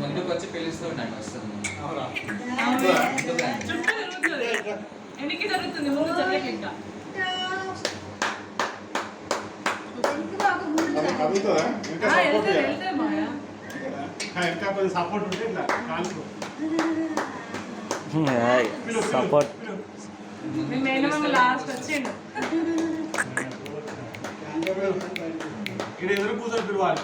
ముందుకు వచ్చి పిలుస్తూ నాకు వస్తుంది. ఎన్నికి జరుగుతుంది ముందు జరగక ఇంకా సపోర్ట్ ఉంటే ఇట్లా కాల్పు సపోర్ట్ లాస్ట్ వచ్చిండు ఇక్కడ ఎదురు కూర్చొని పిలవాలి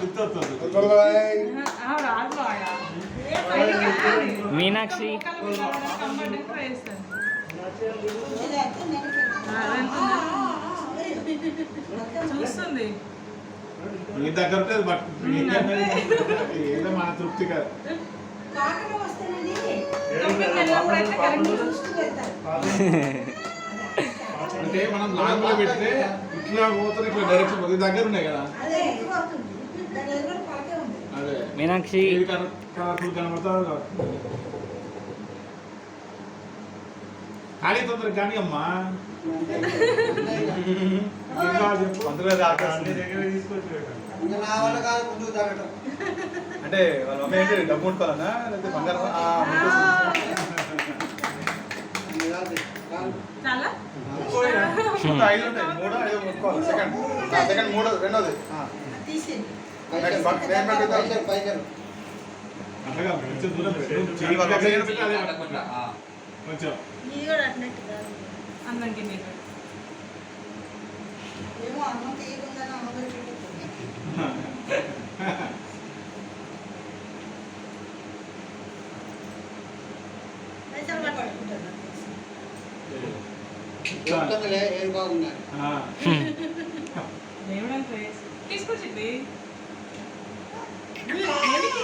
మీనాక్షి చూస్తుంది మీ దగ్గర ఉంటుంది బట్ ఏదో మన తృప్తి కాదు. అంటే మనం లాంగ్ లో పెడితే ఇట్లా పోతుంది, ఇట్లా డైరెక్షన్ పోతుంది. దగ్గర ఉన్నాయి కదా అదే మీనాక్షి కలర్ఫుల్ కనబడతా. ఖాళీ తొందరగా కానీ అమ్మా అంటే వాళ్ళ మమ్మీ ఏంటి డబ్బు కొట్టుకోవాలన్నా లేకపోతే బంగారం చాలా 5 ఉంటాయి. 3 5 కొట్టుకోవాలి. సెకండ్ 3 రెండోది అట్లాగా కొంచెం దూరం పెట్టు. కొంచెం అన్నంకి నీకు తీసుకొచ్చింది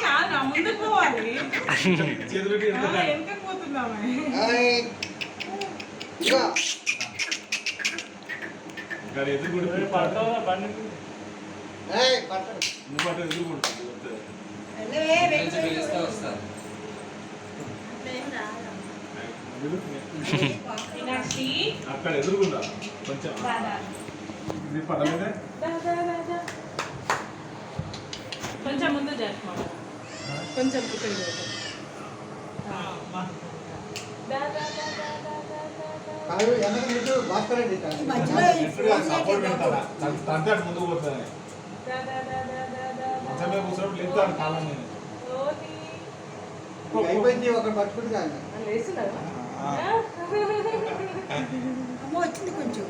కాదు ముందుకు పోవాలి వెనక పోతున్నామే ఎదురు కూడా నువ్వు పాటు ఎదురు కూడా పిలుస్తూ వస్తారు. అక్కడ ఎదురుకుందా కొంచెం ఇది పడలేదే. కొంచెం ముందు జరుపు కొంచెం ఇక్కడ సపోర్ట్ పెడతాడా తంతే ముందుకు పోతుంది. మంచమే కూర్చోబెట్టి లేపుతాడు కాలం నేను అయిపోయింది. ఒకటి పట్టుకుంటే కాదు వచ్చింది కొంచెం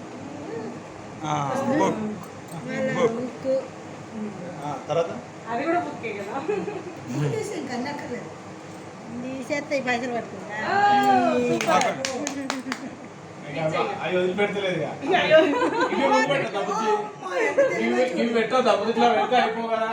తర్వాత అది కూడా బుక్కే కదా కన్నక్కర్లేదు తీసేస్తాయి పైసలు పట్టుకుంటా అవి వదిలిపెడతలేదు ఇవి పెట్టా దెబ్బ ఇట్లా పెడితే అయిపో కదా.